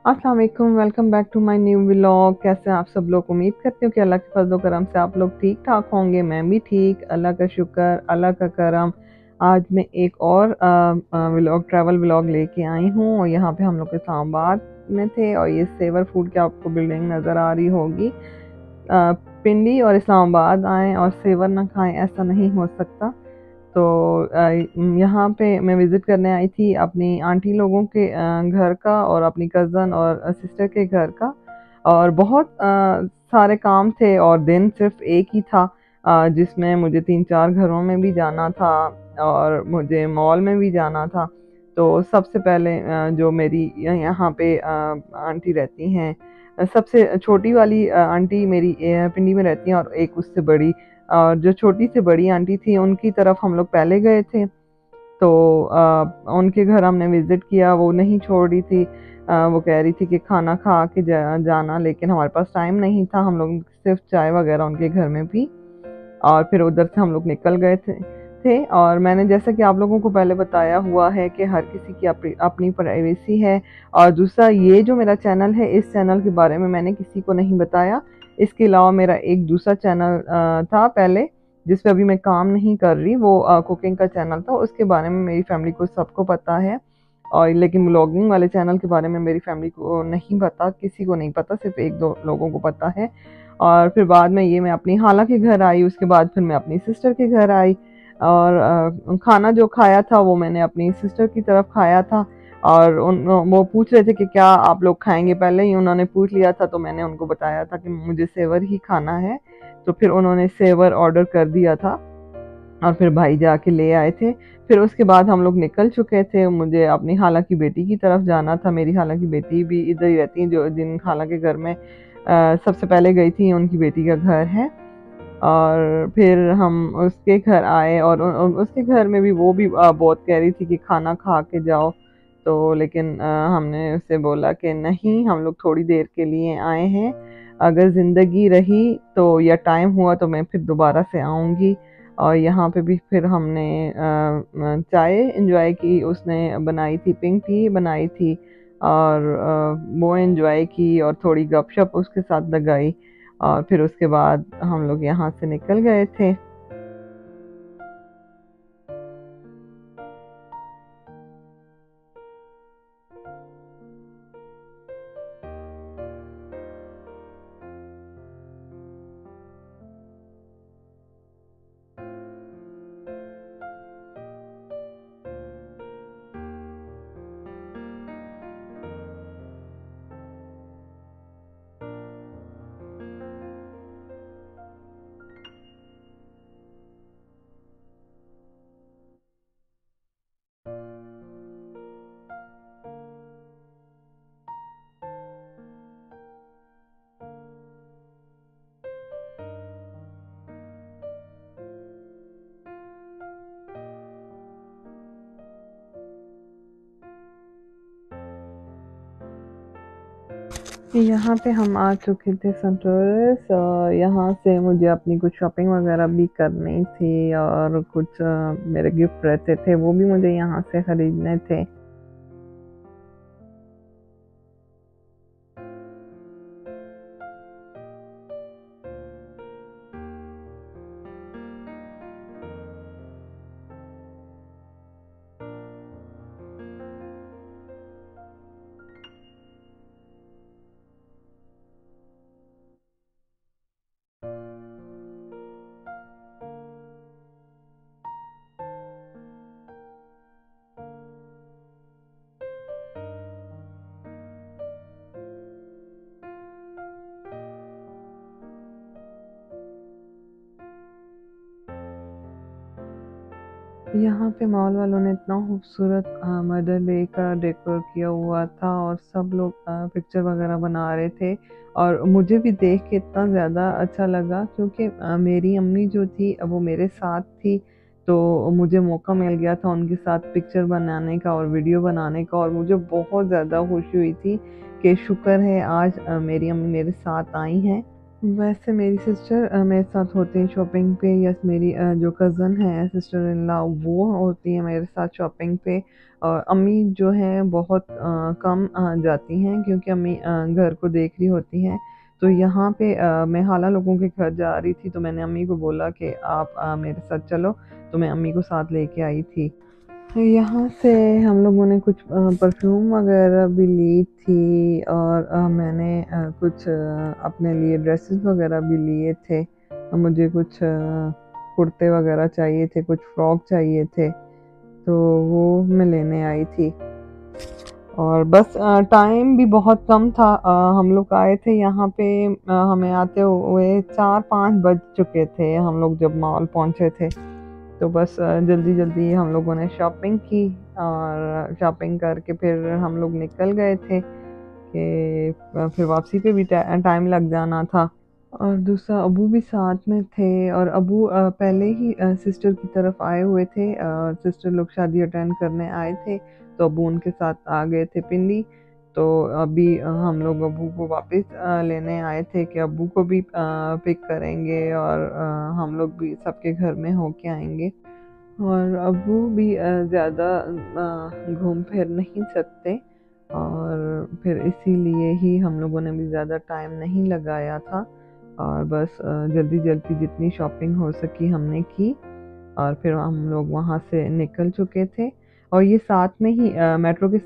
अस्सलाम वालेकुम, welcome back to my new vlog. कैसे हैं आप सब लोग? उम्मीद करती हूँ कि अल्लाह के फजल करम से आप लोग ठीक ठाक होंगे। मैं भी ठीक, अल्लाह का शुक्र, अल्लाह का करम। आज मैं एक और व्लॉग, ट्रैवल व्लॉग लेके आई हूँ और यहाँ पे हम लोग इस्लामाबाद में थे और ये सेवर फूड की आपको बिल्डिंग नज़र आ रही होगी। पिंडी और इस्लामाबाद आएँ और सेवर ना खाएं, ऐसा नहीं हो सकता। तो यहाँ पे मैं विज़िट करने आई थी अपनी आंटी लोगों के घर का और अपनी कज़न और सिस्टर के घर का। और बहुत सारे काम थे और दिन सिर्फ एक ही था, जिसमें मुझे 3-4 घरों में भी जाना था और मुझे मॉल में भी जाना था। तो सबसे पहले जो मेरी यहाँ पे आंटी रहती हैं, सबसे छोटी वाली आंटी मेरी पिंडी में रहती हैं और एक उससे बड़ी, और जो छोटी से बड़ी आंटी थी उनकी तरफ हम लोग पहले गए थे। तो उनके घर हमने विज़िट किया, वो नहीं छोड़ रही थी। वो कह रही थी कि खाना खा के जाना, लेकिन हमारे पास टाइम नहीं था। हम लोग सिर्फ चाय वगैरह उनके घर में पी और फिर उधर से हम लोग निकल गए थे। और मैंने जैसा कि आप लोगों को पहले बताया हुआ है कि हर किसी की अपनी अपनी प्राइवेसी है। और दूसरा, ये जो मेरा चैनल है, इस चैनल के बारे में मैंने किसी को नहीं बताया। इसके अलावा मेरा एक दूसरा चैनल था पहले, जिस पे अभी मैं काम नहीं कर रही, वो कुकिंग का चैनल था। उसके बारे में मेरी फैमिली को सबको पता है, और लेकिन व्लॉगिंग वाले चैनल के बारे में मेरी फैमिली को नहीं पता, किसी को नहीं पता, सिर्फ 1-2 लोगों को पता है। और फिर बाद में ये मैं अपनी खाला के घर आई, उसके बाद फिर मैं अपनी सिस्टर के घर आई। और खाना जो खाया था वो मैंने अपनी सिस्टर की तरफ खाया था। और वो पूछ रहे थे कि क्या आप लोग खाएंगे, पहले ही उन्होंने पूछ लिया था, तो मैंने उनको बताया था कि मुझे सेवर ही खाना है। तो फिर उन्होंने सेवर ऑर्डर कर दिया था और फिर भाई जाके ले आए थे। फिर उसके बाद हम लोग निकल चुके थे, मुझे अपनी खाला की बेटी की तरफ जाना था। मेरी खाला की बेटी भी इधर ही रहती हैं, जो जिन खाला के घर में सबसे पहले गई थी, उनकी बेटी का घर है। और फिर हम उसके घर आए और उसके घर में भी वो भी बहुत कह रही थी कि खाना खा के जाओ। तो लेकिन हमने उससे बोला कि नहीं, हम लोग थोड़ी देर के लिए आए हैं, अगर ज़िंदगी रही तो या टाइम हुआ तो मैं फिर दोबारा से आऊँगी। और यहाँ पे भी फिर हमने चाय एंजॉय की, उसने बनाई थी, पिंक टी बनाई थी। और वो एंजॉय की और थोड़ी गपशप उसके साथ लगाई। और फिर उसके बाद हम लोग यहाँ से निकल गए थे। यहाँ पे हम आ चुके थे सेंटोरस, और यहाँ से मुझे अपनी कुछ शॉपिंग वगैरह भी करनी थी और कुछ मेरे गिफ्ट रहते थे, वो भी मुझे यहाँ से ख़रीदने थे। यहाँ पे मॉल वालों ने इतना खूबसूरत मदर डे का डेकोर किया हुआ था और सब लोग पिक्चर वगैरह बना रहे थे। और मुझे भी देख के इतना ज़्यादा अच्छा लगा, क्योंकि मेरी अम्मी जो थी वो मेरे साथ थी। तो मुझे मौका मिल गया था उनके साथ पिक्चर बनाने का और वीडियो बनाने का, और मुझे बहुत ज़्यादा खुशी हुई थी कि शुक्र है आज मेरी अम्मी मेरे साथ आई हैं। वैसे मेरी सिस्टर मेरे साथ होती हैं शॉपिंग पे, या मेरी जो कज़न है सिस्टर इन लॉ वो होती हैं मेरे साथ शॉपिंग पे। और अम्मी जो हैं बहुत कम जाती हैं, क्योंकि अम्मी घर को देख रही होती हैं। तो यहाँ पे मैं हाला लोगों के घर जा रही थी, तो मैंने अम्मी को बोला कि आप मेरे साथ चलो, तो मैं अम्मी को साथ लेके आई थी। यहाँ से हम लोगों ने कुछ परफ्यूम वगैरह भी ली थी, और मैंने कुछ अपने लिए ड्रेसेस वगैरह भी लिए थे। मुझे कुछ कुर्ते वगैरह चाहिए थे, कुछ फ्रॉक चाहिए थे, तो वो मैं लेने आई थी। और बस टाइम भी बहुत कम था। हम लोग आए थे यहाँ पे, हमें आते हुए 4-5 बज चुके थे हम लोग जब मॉल पहुँचे थे। तो बस जल्दी जल्दी हम लोगों ने शॉपिंग की, और शॉपिंग करके फिर हम लोग निकल गए थे कि फिर वापसी पे भी टाइम लग जाना था। और दूसरा अबू भी साथ में थे, और अबू पहले ही सिस्टर की तरफ आए हुए थे, और सिस्टर लोग शादी अटेंड करने आए थे, तो अबू उनके साथ आ गए थे पिंडी। तो अभी हम लोग अबू को वापस लेने आए थे कि अबू को भी पिक करेंगे, और हम लोग भी सबके घर में होके आएंगे। और अबू भी ज़्यादा घूम फिर नहीं सकते, और फिर इसीलिए ही हम लोगों ने भी ज़्यादा टाइम नहीं लगाया था। और बस जल्दी जल्दी जितनी शॉपिंग हो सकी हमने की, और फिर हम लोग वहाँ से निकल चुके थे। और ये साथ में ही मेट्रो के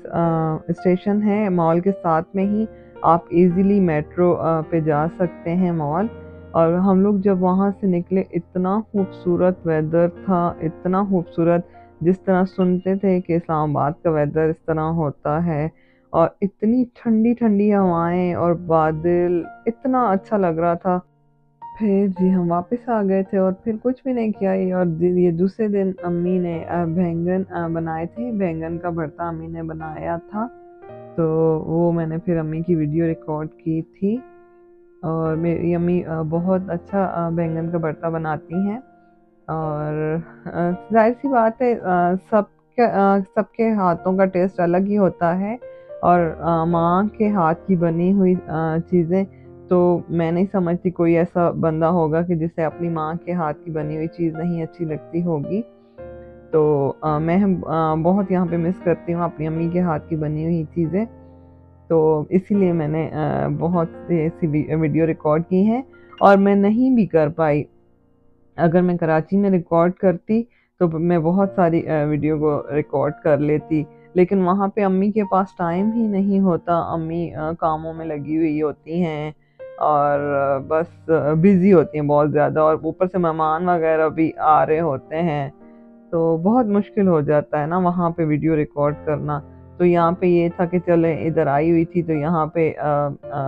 स्टेशन है, मॉल के साथ में ही आप इजीली मेट्रो पे जा सकते हैं मॉल। और हम लोग जब वहाँ से निकले, इतना खूबसूरत वेदर था, इतना खूबसूरत। जिस तरह सुनते थे कि इस्लामाबाद का वेदर इस तरह होता है, और इतनी ठंडी ठंडी हवाएं और बादल, इतना अच्छा लग रहा था। फिर जी हम वापस आ गए थे, और फिर कुछ भी नहीं किया। और ये दूसरे दिन अम्मी ने बैंगन बनाए थे, बैंगन का भरता अम्मी ने बनाया था। तो वो मैंने फिर अम्मी की वीडियो रिकॉर्ड की थी। और मेरी अम्मी बहुत अच्छा बैंगन का भरता बनाती हैं। और जाहिर सी बात है, सबके हाथों का टेस्ट अलग ही होता है। और माँ के हाथ की बनी हुई चीज़ें, तो मैं नहीं समझती कोई ऐसा बंदा होगा कि जिसे अपनी माँ के हाथ की बनी हुई चीज़ नहीं अच्छी लगती होगी। तो मैं बहुत यहाँ पे मिस करती हूँ अपनी अम्मी के हाथ की बनी हुई चीज़ें। तो इसीलिए मैंने बहुत सी ऐसी वीडियो रिकॉर्ड की हैं, और मैं नहीं भी कर पाई। अगर मैं कराची में रिकॉर्ड करती, तो मैं बहुत सारी वीडियो को रिकॉर्ड कर लेती। लेकिन वहाँ पे अम्मी के पास टाइम ही नहीं होता, अम्मी कामों में लगी हुई होती हैं, और बस बिज़ी होती हैं बहुत ज़्यादा, और ऊपर से मेहमान वगैरह भी आ रहे होते हैं। तो बहुत मुश्किल हो जाता है ना वहाँ पे वीडियो रिकॉर्ड करना। तो यहाँ पे ये था कि चले इधर आई हुई थी, तो यहाँ पे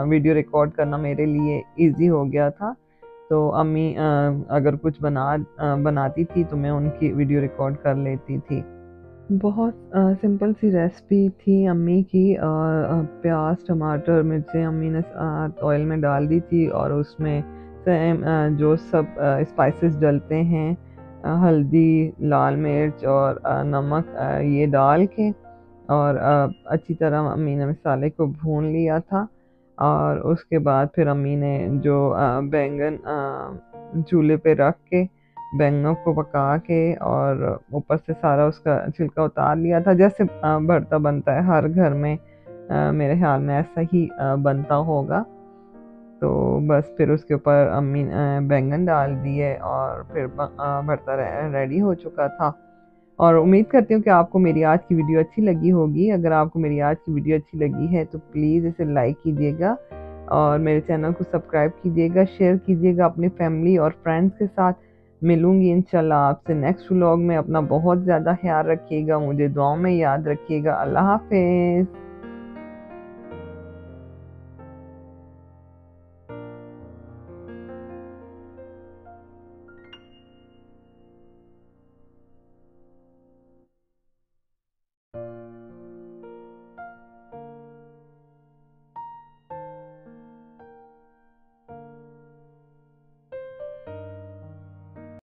वीडियो रिकॉर्ड करना मेरे लिए इजी हो गया था। तो अम्मी अगर कुछ बनाती थी, तो मैं उनकी वीडियो रिकॉर्ड कर लेती थी। बहुत सिंपल सी रेसिपी थी अम्मी की। और प्याज टमाटर मिर्चें अम्मी ने ऑयल में डाल दी थी, और उसमें सेम जो सब स्पाइसेस डलते हैं, हल्दी, लाल मिर्च और नमक, ये डाल के, और अच्छी तरह अम्मी ने मसाले को भून लिया था। और उसके बाद फिर अम्मी ने जो बैंगन चूल्हे पे रख के बैंगनों को पका के, और ऊपर से सारा उसका छिलका उतार लिया था, जैसे भरता बनता है हर घर में। मेरे ख्याल में ऐसा ही बनता होगा। तो बस फिर उसके ऊपर अम्मी बैंगन डाल दिए, और फिर भरता रेडी हो चुका था। और उम्मीद करती हूँ कि आपको मेरी आज की वीडियो अच्छी लगी होगी। अगर आपको मेरी आज की वीडियो अच्छी लगी है, तो प्लीज़ इसे लाइक कीजिएगा, और मेरे चैनल को सब्सक्राइब कीजिएगा, शेयर कीजिएगा अपनी फैमिली और फ्रेंड्स के साथ। मिलूंगी इंशाल्लाह आपसे नेक्स्ट व्लॉग में। अपना बहुत ज़्यादा ख्याल रखिएगा, मुझे दुआओं में याद रखिएगा। अल्लाह हाफिज़।